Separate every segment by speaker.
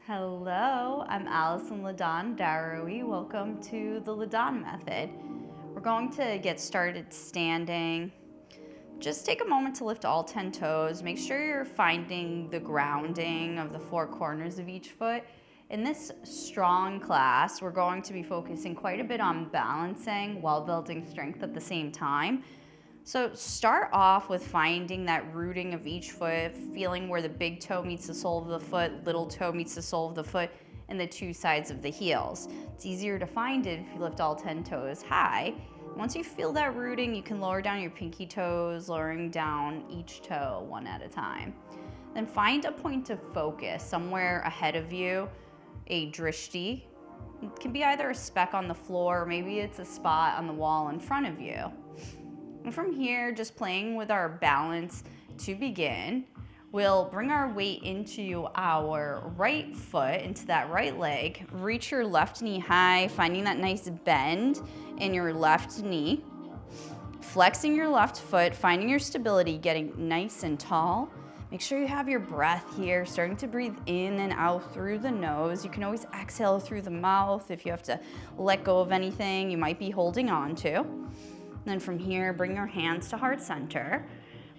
Speaker 1: Hello, I'm Allison Ladon Daroui. Welcome to the Ladon method. We're going to get started standing. Just take a moment to lift all 10 toes. Make sure you're finding the grounding of the four corners of each foot. In this strong class, we're going to be focusing quite a bit on balancing while building strength at the same time. So start off with finding that rooting of each foot, feeling where the big toe meets the sole of the foot, little toe meets the sole of the foot, and the two sides of the heels. It's easier to find it if you lift all 10 toes high. Once you feel that rooting, you can lower down your pinky toes, lowering down each toe one at a time. Then find a point of focus somewhere ahead of you, a drishti. It can be either a speck on the floor, or maybe it's a spot on the wall in front of you. And from here, just playing with our balance to begin, we'll bring our weight into our right foot, into that right leg. Reach your left knee high, finding that nice bend in your left knee. Flexing your left foot, finding your stability, getting nice and tall. Make sure you have your breath here, starting to breathe in and out through the nose. You can always exhale through the mouth if you have to let go of anything you might be holding on to. Then from here, bring your hands to heart center.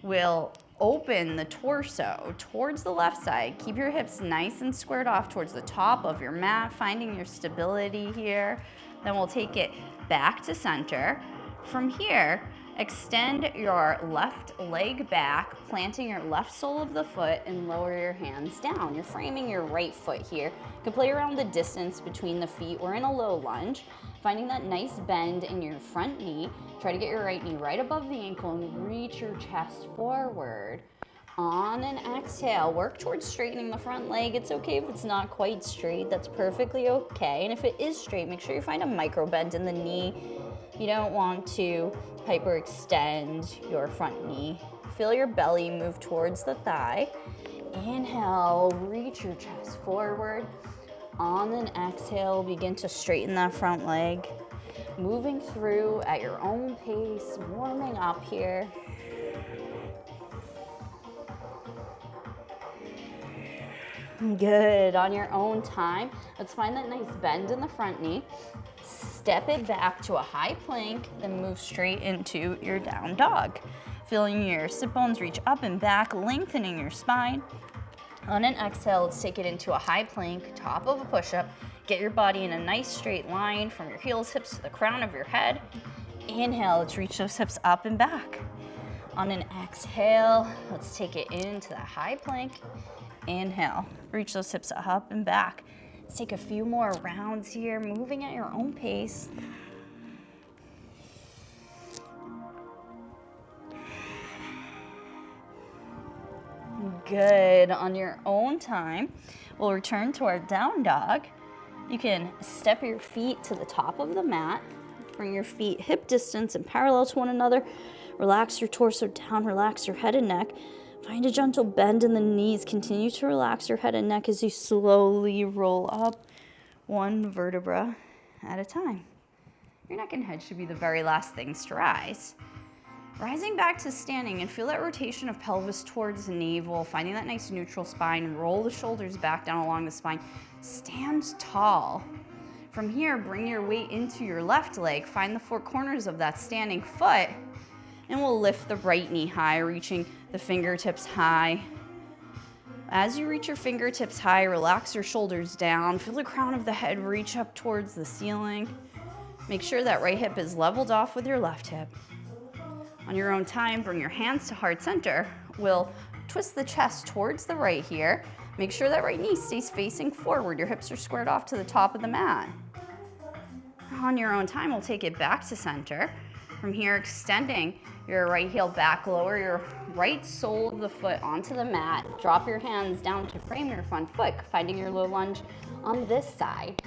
Speaker 1: We'll open the torso towards the left side. Keep your hips nice and squared off towards the top of your mat, finding your stability here. Then we'll take it back to center. From here, extend your left leg back, planting your left sole of the foot, and lower your hands down. You're framing your right foot here. You can play around the distance between the feet or in a low lunge, finding that nice bend in your front knee. Try to get your right knee right above the ankle and reach your chest forward. On an exhale, work towards straightening the front leg. It's okay if it's not quite straight. That's perfectly okay. And if it is straight, make sure you find a micro bend in the knee. You don't want to hyperextend your front knee. Feel your belly move towards the thigh. Inhale, reach your chest forward. On an exhale, begin to straighten that front leg. Moving through at your own pace, warming up here. Good, on your own time. Let's find that nice bend in the front knee. Step it back to a high plank, then move straight into your down dog. Feeling your sit bones reach up and back, lengthening your spine. On an exhale, let's take it into a high plank, top of a push-up. Get your body in a nice straight line from your heels, hips to the crown of your head. Inhale, let's reach those hips up and back. On an exhale, let's take it into that high plank. Inhale, reach those hips up and back. Let's take a few more rounds here, moving at your own pace. Good, on your own time, we'll return to our down dog. You can step your feet to the top of the mat, bring your feet hip distance and parallel to one another. Relax your torso down, relax your head and neck. Find a gentle bend in the knees. Continue to relax your head and neck as you slowly roll up one vertebra at a time. Your neck and head should be the very last things to rise. Rising back to standing and feel that rotation of pelvis towards the navel, finding that nice neutral spine. Roll the shoulders back down along the spine. Stand tall. From here, bring your weight into your left leg. Find the four corners of that standing foot, and we'll lift the right knee high, reaching the fingertips high. As you reach your fingertips high, relax your shoulders down. Feel the crown of the head reach up towards the ceiling. Make sure that right hip is leveled off with your left hip. On your own time, bring your hands to heart center. We'll twist the chest towards the right here. Make sure that right knee stays facing forward. Your hips are squared off to the top of the mat. On your own time, we'll take it back to center. From here, extending your right heel back, lower your right sole of the foot onto the mat. Drop your hands down to frame your front foot, finding your low lunge on this side.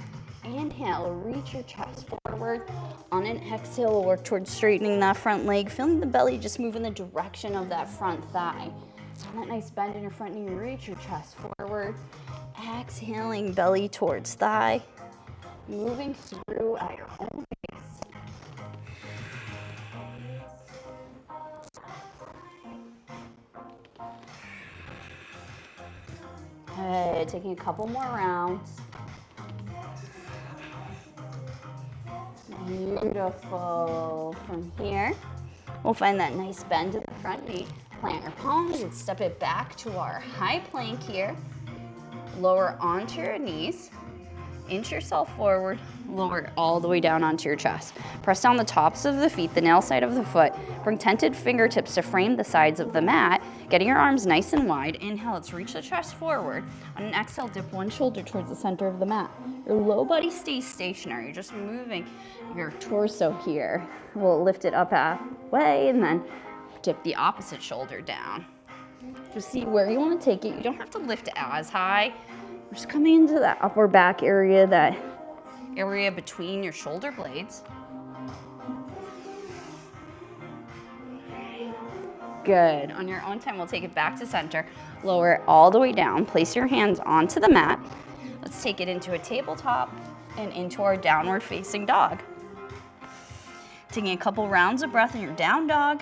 Speaker 1: Inhale, reach your chest forward. On an exhale, we'll work towards straightening that front leg, feeling the belly just move in the direction of that front thigh. On that nice bend in your front knee, reach your chest forward. Exhaling, belly towards thigh. Moving through at your own pace. Good. Good, taking a couple more rounds. Beautiful. From here, we'll find that nice bend in the front knee. Plant your palms and step it back to our high plank here. Lower onto your knees. Inch yourself forward, lower it all the way down onto your chest. Press down the tops of the feet, the nail side of the foot. Bring tented fingertips to frame the sides of the mat, getting your arms nice and wide. Inhale, let's reach the chest forward. On an exhale, dip one shoulder towards the center of the mat. Your low body stays stationary. You're just moving your torso here. We'll lift it up halfway and then dip the opposite shoulder down. Just see where you want to take it. You don't have to lift as high. We're just coming into that upper back area, that area between your shoulder blades. Good. On your own time, we'll take it back to center. Lower it all the way down. Place your hands onto the mat. Let's take it into a tabletop and into our downward facing dog. Taking a couple rounds of breath in your down dog.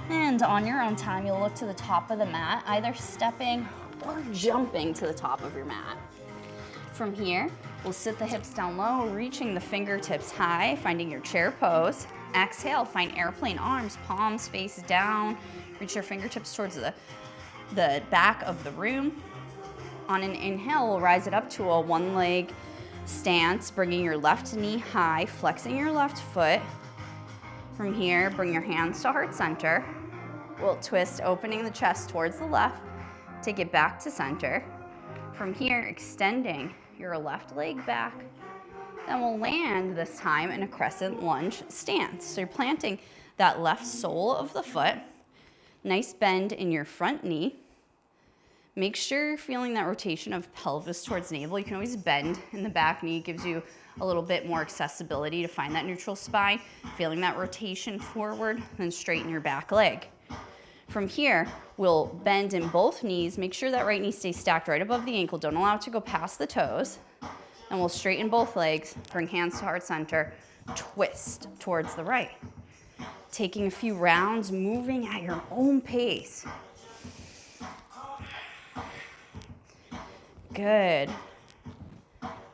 Speaker 1: And on your own time, you'll look to the top of the mat, either stepping or jumping to the top of your mat. From here, we'll sit the hips down low, reaching the fingertips high, finding your chair pose. Exhale, find airplane arms, palms face down. Reach your fingertips towards the back of the room. On an inhale, we'll rise it up to a one leg stance, bringing your left knee high, flexing your left foot. From here, bring your hands to heart center. We'll twist, opening the chest towards the left. Take it back to center. From here, extending your left leg back. Then we'll land this time in a crescent lunge stance. So you're planting that left sole of the foot. Nice bend in your front knee. Make sure you're feeling that rotation of pelvis towards navel. You can always bend in the back knee. It gives you a little bit more accessibility to find that neutral spine. Feeling that rotation forward, then straighten your back leg. From here, we'll bend in both knees. Make sure that right knee stays stacked right above the ankle. Don't allow it to go past the toes. And we'll straighten both legs, bring hands to heart center, twist towards the right. Taking a few rounds, moving at your own pace. Good.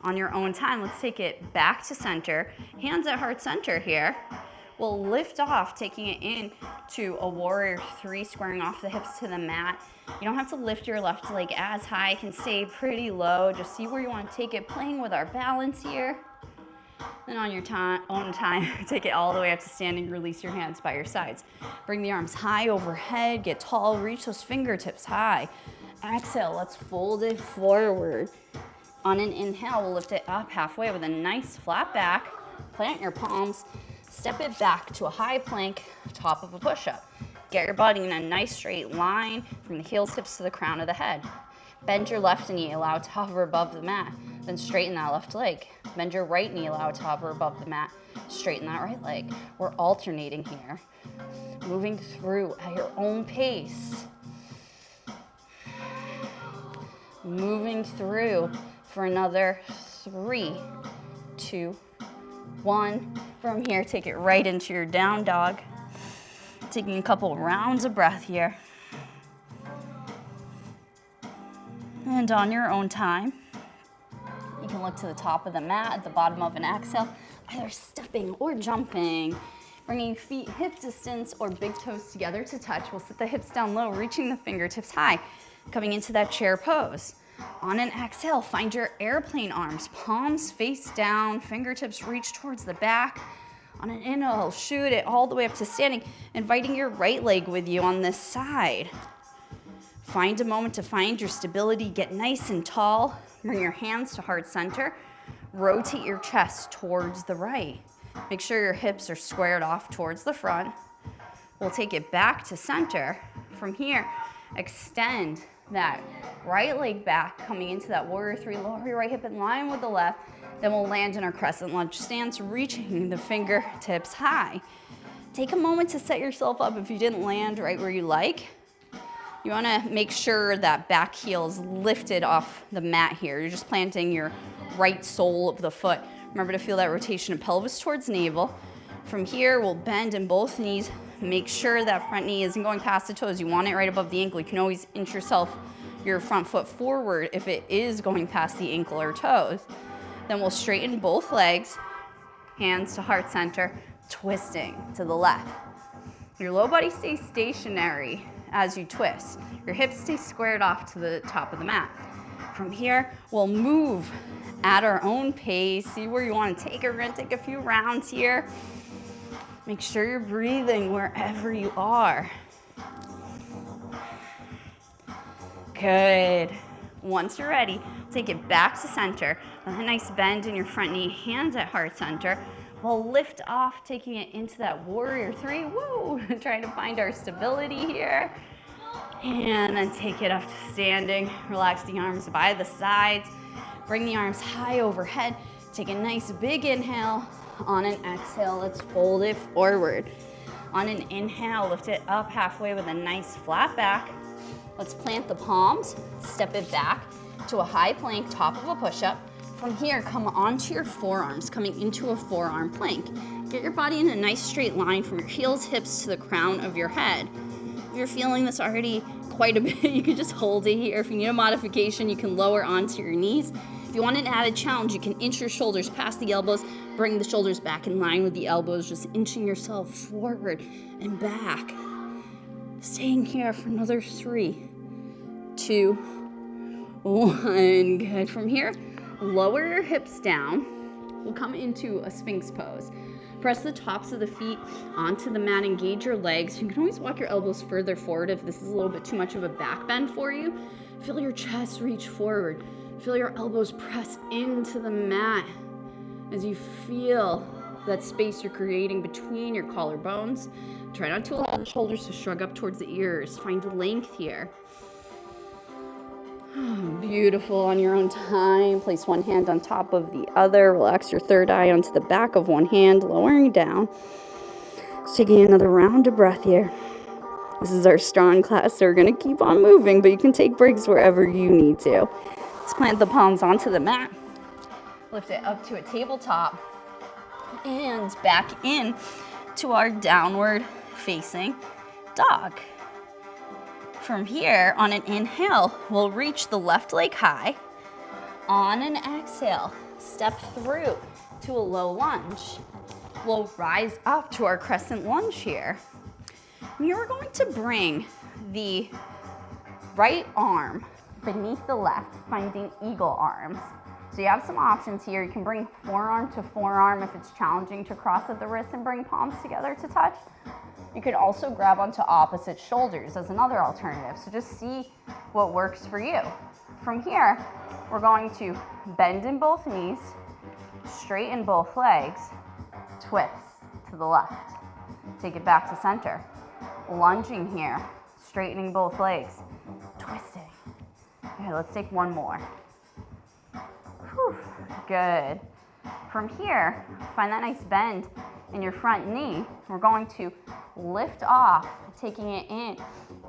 Speaker 1: On your own time, let's take it back to center. Hands at heart center here. We'll lift off, taking it in to a warrior three, squaring off the hips to the mat. You don't have to lift your left leg as high. It can stay pretty low. Just see where you want to take it, playing with our balance here. Then on your own time, take it all the way up to standing. Release your hands by your sides. Bring the arms high overhead, get tall, reach those fingertips high. Exhale, let's fold it forward. On an inhale, we'll lift it up halfway with a nice flat back. Plant your palms. Step it back to a high plank, top of a push-up. Get your body in a nice straight line from the heels, tips to the crown of the head. Bend your left knee, allow it to hover above the mat. Then straighten that left leg. Bend your right knee, allow it to hover above the mat. Straighten that right leg. We're alternating here. Moving through at your own pace. Moving through for another 3, 2, 1. From here, take it right into your down dog. Taking a couple rounds of breath here. And on your own time, you can look to the top of the mat at the bottom of an exhale, either stepping or jumping. Bringing feet hip distance or big toes together to touch. We'll sit the hips down low, reaching the fingertips high. Coming into that chair pose. On an exhale, find your airplane arms, palms face down, fingertips reach towards the back. On an inhale, shoot it all the way up to standing, inviting your right leg with you on this side. Find a moment to find your stability, get nice and tall. Bring your hands to heart center. Rotate your chest towards the right. Make sure your hips are squared off towards the front. We'll take it back to center. From here, extend that right leg back, coming into that warrior three. Lower your right hip in line with the left. Then we'll land in our crescent lunge stance, reaching the fingertips high. Take a moment to set yourself up if you didn't land right where you like. You want to make sure that back heel is lifted off the mat here. You're just planting your right sole of the foot. Remember to feel that rotation of pelvis towards navel. From here, we'll bend in both knees. Make sure that front knee isn't going past the toes. You want it right above the ankle. You can always inch yourself your front foot forward if it is going past the ankle or toes. Then we'll straighten both legs, hands to heart center, twisting to the left. Your low body stays stationary as you twist. Your hips stay squared off to the top of the mat. From here, we'll move at our own pace. See where you want to take it. We're going to take a few rounds here. Make sure you're breathing wherever you are. Good. Once you're ready, take it back to center. With a nice bend in your front knee, hands at heart center. We'll lift off, taking it into that warrior three. Woo! Trying to find our stability here. And then take it up to standing. Relax the arms by the sides. Bring the arms high overhead. Take a nice big inhale. On an exhale, let's fold it forward. On an inhale, lift it up halfway with a nice flat back. Let's plant the palms, step it back to a high plank, top of a push-up. From here, come onto your forearms, coming into a forearm plank. Get your body in a nice straight line from your heels, hips to the crown of your head. If you're feeling this already quite a bit, you can just hold it here. If you need a modification, you can lower onto your knees. If you want an added challenge, you can inch your shoulders past the elbows, bring the shoulders back in line with the elbows, just inching yourself forward and back. Staying here for another 3, 2, 1. Good. From here, lower your hips down. We'll come into a Sphinx pose. Press the tops of the feet onto the mat, engage your legs. You can always walk your elbows further forward if this is a little bit too much of a back bend for you. Feel your chest reach forward. Feel your elbows press into the mat as you feel that space you're creating between your collarbones. Try not to allow the shoulders to shrug up towards the ears. Find length here. Beautiful. On your own time, place one hand on top of the other. Relax your third eye onto the back of one hand, lowering down. Just taking another round of breath here. This is our strong class, so we're going to keep on moving, but you can take breaks wherever you need to. Let's plant the palms onto the mat. Lift it up to a tabletop and back in to our downward facing dog. From here, on an inhale, we'll reach the left leg high. On an exhale, step through to a low lunge. We'll rise up to our crescent lunge here. And here we're going to bring the right arm beneath the left, finding eagle arms. So you have some options here. You can bring forearm to forearm if it's challenging to cross at the wrist and bring palms together to touch. You could also grab onto opposite shoulders as another alternative. So just see what works for you. From here, we're going to bend in both knees, straighten both legs, twist to the left. Take it back to center. Lunging here, straightening both legs, twisting. Okay, let's take one more. Whew, good. From here, find that nice bend in your front knee. We're going to lift off, taking it in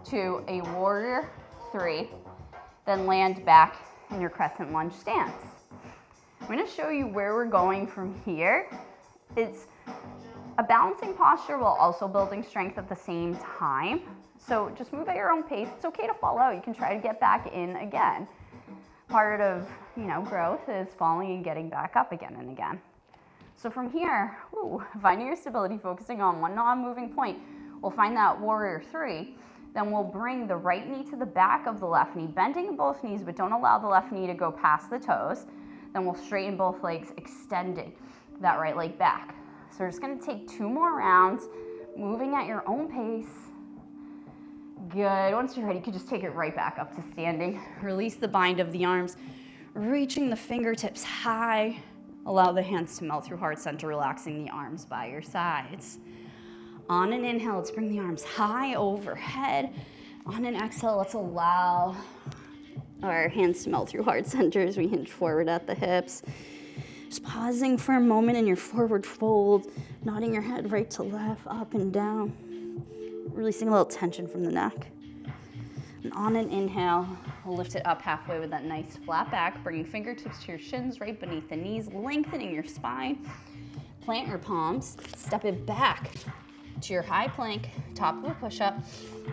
Speaker 1: to a warrior three, then land back in your crescent lunge stance. I'm going to show you where we're going from here. It's a balancing posture while also building strength at the same time. So just move at your own pace. It's okay to fall out. You can try to get back in again. Part of, growth is falling and getting back up again and again. So from here, finding your stability, focusing on one non-moving point. We'll find that warrior three. Then we'll bring the right knee to the back of the left knee, bending in both knees, but don't allow the left knee to go past the toes. Then we'll straighten both legs, extending that right leg back. So we're just gonna take 2 more rounds, moving at your own pace. Good. Once you're ready, you can just take it right back up to standing. Release the bind of the arms, reaching the fingertips high. Allow the hands to melt through heart center, relaxing the arms by your sides. On an inhale, let's bring the arms high overhead. On an exhale, let's allow our hands to melt through heart center as we hinge forward at the hips. Just pausing for a moment in your forward fold, nodding your head right to left, up and down. Releasing a little tension from the neck. And on an inhale, we'll lift it up halfway with that nice flat back, bringing fingertips to your shins right beneath the knees, lengthening your spine. Plant your palms, step it back to your high plank, top of a push-up.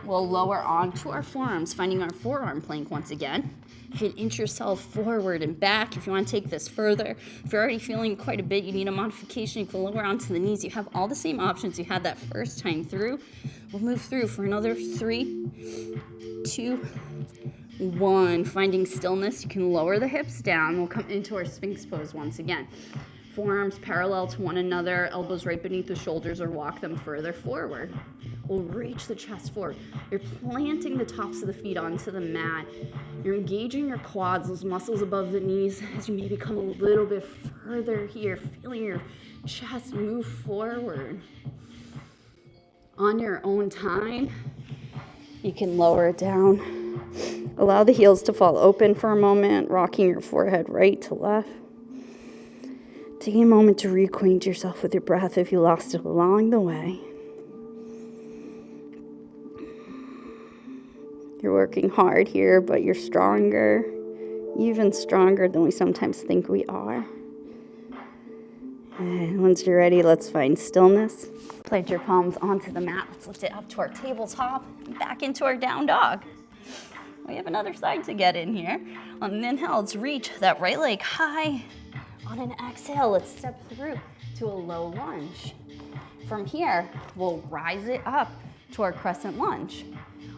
Speaker 1: We'll lower onto our forearms, finding our forearm plank once again. You can inch yourself forward and back if you want to take this further. If you're already feeling quite a bit, you need a modification, you can lower onto the knees. You have all the same options you had that first time through. We'll move through for another 3, 2, 1. Finding stillness, you can lower the hips down. We'll come into our Sphinx pose once again. Forearms parallel to one another, elbows right beneath the shoulders, or walk them further forward. We'll reach the chest forward. You're planting the tops of the feet onto the mat. You're engaging your quads, those muscles above the knees, as you maybe come a little bit further here, feeling your chest move forward. On your own time, you can lower it down. Allow the heels to fall open for a moment, rocking your forehead right to left. Taking a moment to reacquaint yourself with your breath if you lost it along the way. You're working hard here, but you're stronger, even stronger than we sometimes think we are. And once you're ready, let's find stillness. Plant your palms onto the mat. Let's lift it up to our tabletop and back into our down dog. We have another side to get in here. On an inhale, let's reach that right leg high. On an exhale, let's step through to a low lunge. From here, we'll rise it up to our crescent lunge.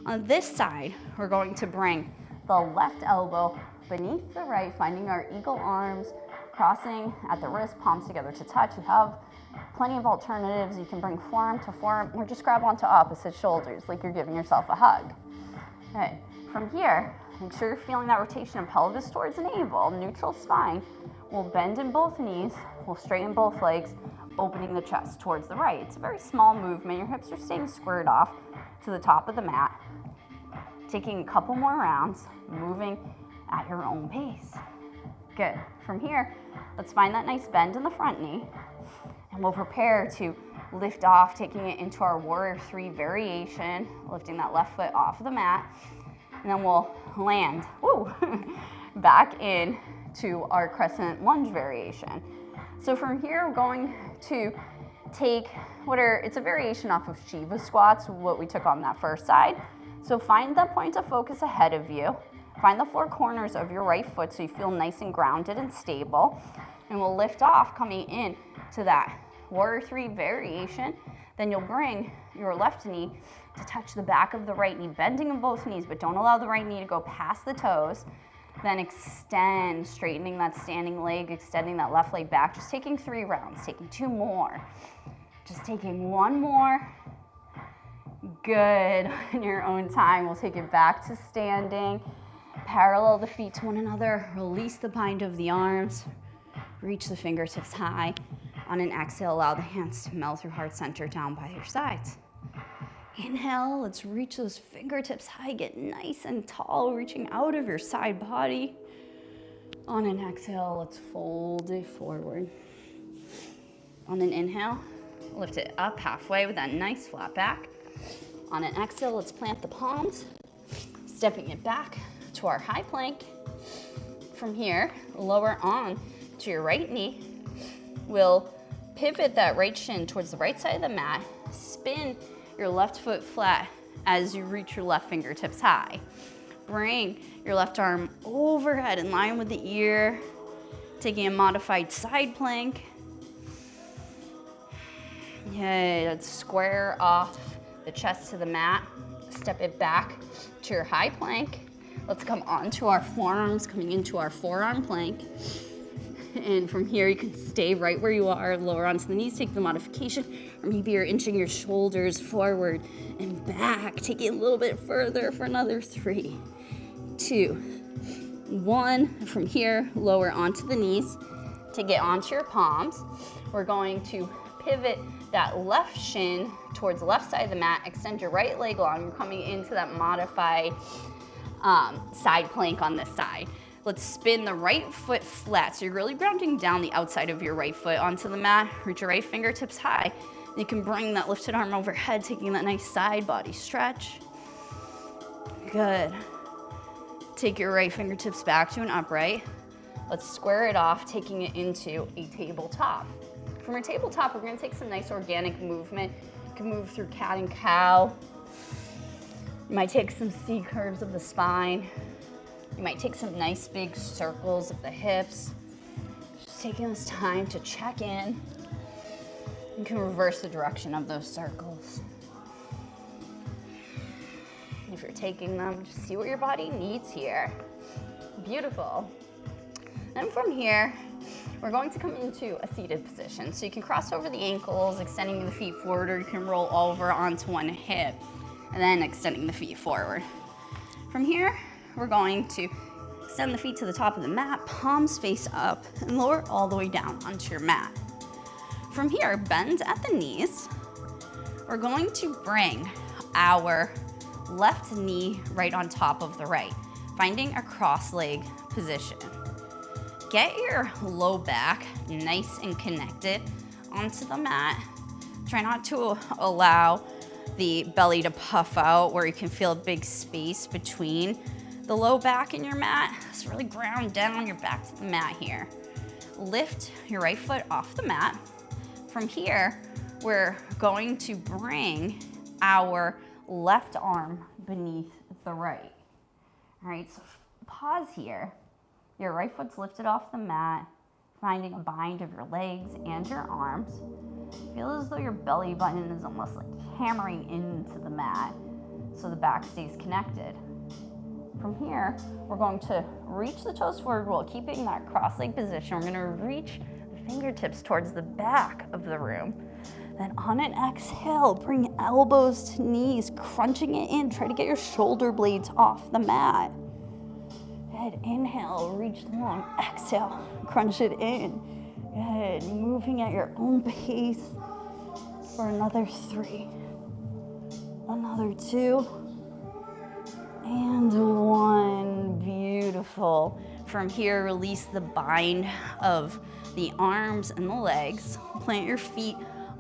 Speaker 1: On this side, we're going to bring the left elbow beneath the right, finding our eagle arms, crossing at the wrist, palms together to touch. You have plenty of alternatives. You can bring forearm to forearm, or just grab onto opposite shoulders like you're giving yourself a hug. Okay, from here, make sure you're feeling that rotation of pelvis towards the navel, neutral spine. We'll bend in both knees, we'll straighten both legs, opening the chest towards the right. It's a very small movement. Your hips are staying squared off to the top of the mat. Taking a couple more rounds, moving at your own pace. Good. From here, let's find that nice bend in the front knee, and we'll prepare to lift off, taking it into our Warrior 3 variation, lifting that left foot off of the mat, and then we'll land back in to our crescent lunge variation. So from here, we're going to take it's a variation off of Shiva squats, what we took on that first side. So find the point of focus ahead of you. Find the four corners of your right foot so you feel nice and grounded and stable. And we'll lift off, coming in to that Warrior 3 variation. Then you'll bring your left knee to touch the back of the right knee, bending in both knees, but don't allow the right knee to go past the toes. Then extend, straightening that standing leg, extending that left leg back. Just taking 3 rounds, taking 2 more. Just taking 1 more. Good. In your own time, we'll take it back to standing. Parallel the feet to one another. Release the bind of the arms. Reach the fingertips high. On an exhale, allow the hands to melt through heart center down by your sides. Inhale, let's reach those fingertips high, get nice and tall, reaching out of your side body. On an exhale, let's fold it forward. On an inhale, lift it up halfway with that nice flat back. On an exhale, let's plant the palms, stepping it back to our high plank. From here, lower on to your right knee. We'll pivot that right shin towards the right side of the mat, spin your left foot flat as you reach your left fingertips high. Bring your left arm overhead in line with the ear, taking a modified side plank. Yay, let's square off the chest to the mat, step it back to your high plank. Let's come onto our forearms, coming into our forearm plank. And from here, you can stay right where you are, lower onto the knees, take the modification, or maybe you're inching your shoulders forward and back. Take it a little bit further for another 3, 2, 1. From here, lower onto the knees. Take it onto your palms. We're going to pivot that left shin towards the left side of the mat, extend your right leg long. You're coming into that modified side plank on this side. Let's spin the right foot flat. So you're really grounding down the outside of your right foot onto the mat. Reach your right fingertips high. You can bring that lifted arm overhead, taking that nice side body stretch. Good. Take your right fingertips back to an upright. Let's square it off, taking it into a tabletop. From our tabletop, we're gonna take some nice organic movement. You can move through cat and cow. You might take some C curves of the spine. You might take some nice big circles of the hips. Just taking this time to check in. You can reverse the direction of those circles. If you're taking them, just see what your body needs here. Beautiful. And from here, we're going to come into a seated position. So you can cross over the ankles, extending the feet forward, or you can roll over onto one hip and then extending the feet forward. From here, we're going to extend the feet to the top of the mat, palms face up, and lower all the way down onto your mat. From here, bend at the knees. We're going to bring our left knee right on top of the right, finding a cross leg position. Get your low back nice and connected onto the mat. Try not to allow the belly to puff out where you can feel a big space between the low back and your mat. Just really ground down your back to the mat here. Lift your right foot off the mat. From here, we're going to bring our left arm beneath the right. All right, so pause here. Your right foot's lifted off the mat, finding a bind of your legs and your arms. Feel as though your belly button is almost like hammering into the mat so the back stays connected. From here, we're going to reach the toes forward while keeping that cross-leg position. We're gonna reach the fingertips towards the back of the room. Then on an exhale, bring elbows to knees, crunching it in. Try to get your shoulder blades off the mat. Good, inhale, reach long. Exhale, crunch it in. Good, moving at your own pace for another 3. Another 2. And 1, beautiful. From here, release the bind of the arms and the legs. Plant your feet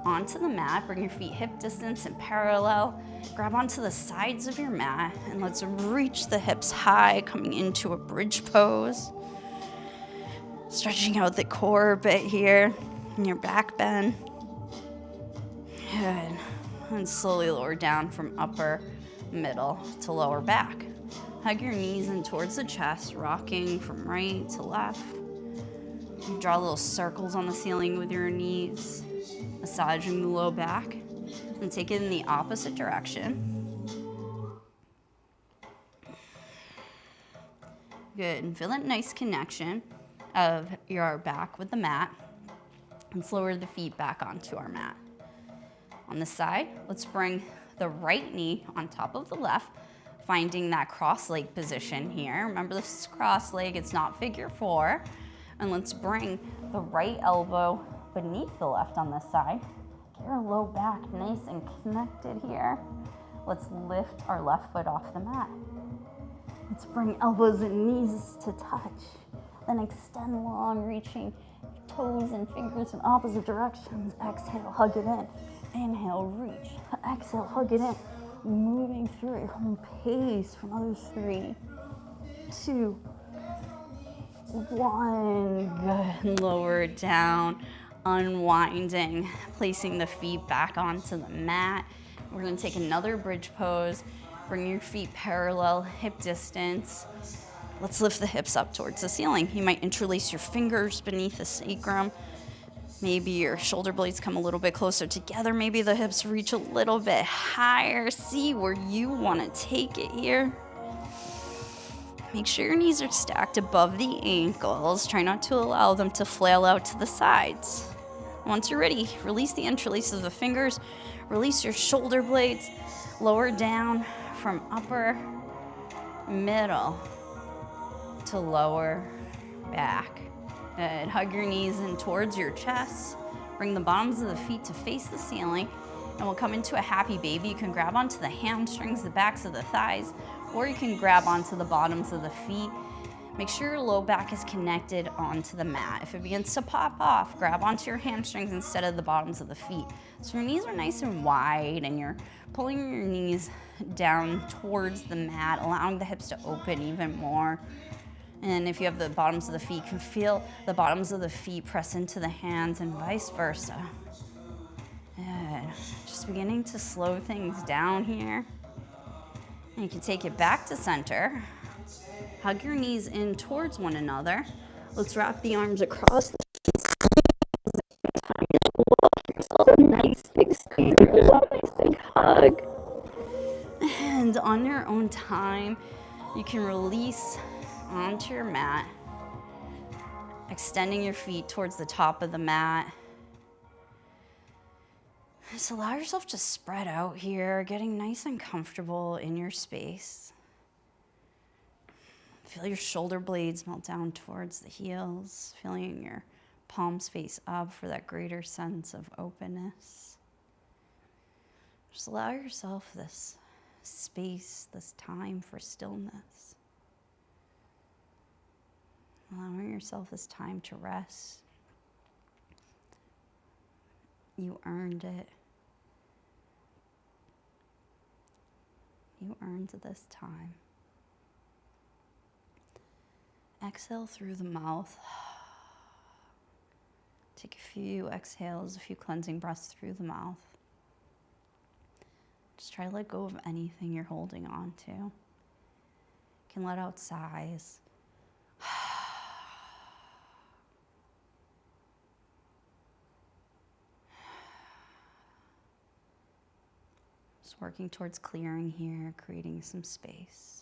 Speaker 1: onto the mat, bring your feet hip distance and parallel. Grab onto the sides of your mat and let's reach the hips high, coming into a bridge pose. Stretching out the core a bit here and your back bend. Good. And slowly lower down from upper, middle to lower back. Hug your knees in towards the chest, rocking from right to left. Draw little circles on the ceiling with your knees, massaging the low back, and take it in the opposite direction. Good, and feel that nice connection of your back with the mat, and lower the feet back onto our mat. On the side, let's bring the right knee on top of the left, finding that cross leg position here. Remember, this is cross leg, it's not figure 4. And let's bring the right elbow beneath the left on this side. Get your low back nice and connected here. Let's lift our left foot off the mat. Let's bring elbows and knees to touch. Then extend long, reaching toes and fingers in opposite directions. Exhale, hug it in. Inhale, reach. Exhale, hug it in. Moving through at your own pace for another 3, 2, 1. Good. Lower it down, unwinding, placing the feet back onto the mat. We're going to take another bridge pose. Bring your feet parallel, hip distance. Let's lift the hips up towards the ceiling. You might interlace your fingers beneath the sacrum. Maybe your shoulder blades come a little bit closer together. Maybe the hips reach a little bit higher. See where you want to take it here. Make sure your knees are stacked above the ankles. Try not to allow them to flail out to the sides. Once you're ready, release the interlace of the fingers. Release your shoulder blades. Lower down from upper, middle to lower back. Good. Hug your knees in towards your chest. Bring the bottoms of the feet to face the ceiling. And we'll come into a happy baby. You can grab onto the hamstrings, the backs of the thighs, or you can grab onto the bottoms of the feet. Make sure your low back is connected onto the mat. If it begins to pop off, grab onto your hamstrings instead of the bottoms of the feet. So your knees are nice and wide and you're pulling your knees down towards the mat, allowing the hips to open even more. And if you have the bottoms of the feet, you can feel the bottoms of the feet press into the hands and vice versa. Good. Just beginning to slow things down here. And you can take it back to center. Hug your knees in towards one another. Let's wrap the arms across the nice big squeeze, nice big hug. And on your own time, you can release onto your mat, extending your feet towards the top of the mat. Just allow yourself to spread out here, getting nice and comfortable in your space. Feel your shoulder blades melt down towards the heels, feeling your palms face up for that greater sense of openness. Just allow yourself this space, this time for stillness. Allowing yourself this time to rest. You earned it. You earned this time. Exhale through the mouth. Take a few exhales, a few cleansing breaths through the mouth. Just try to let go of anything you're holding on to. You can let out sighs. Just working towards clearing here, creating some space.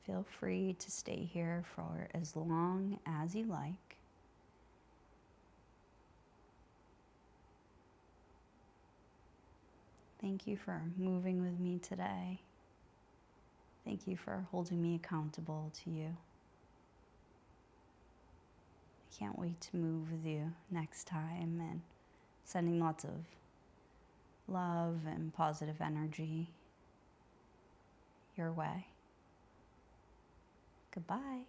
Speaker 1: Feel free to stay here for as long as you like. Thank you for moving with me today. Thank you for holding me accountable to you. I can't wait to move with you next time, and sending lots of love and positive energy your way. Goodbye.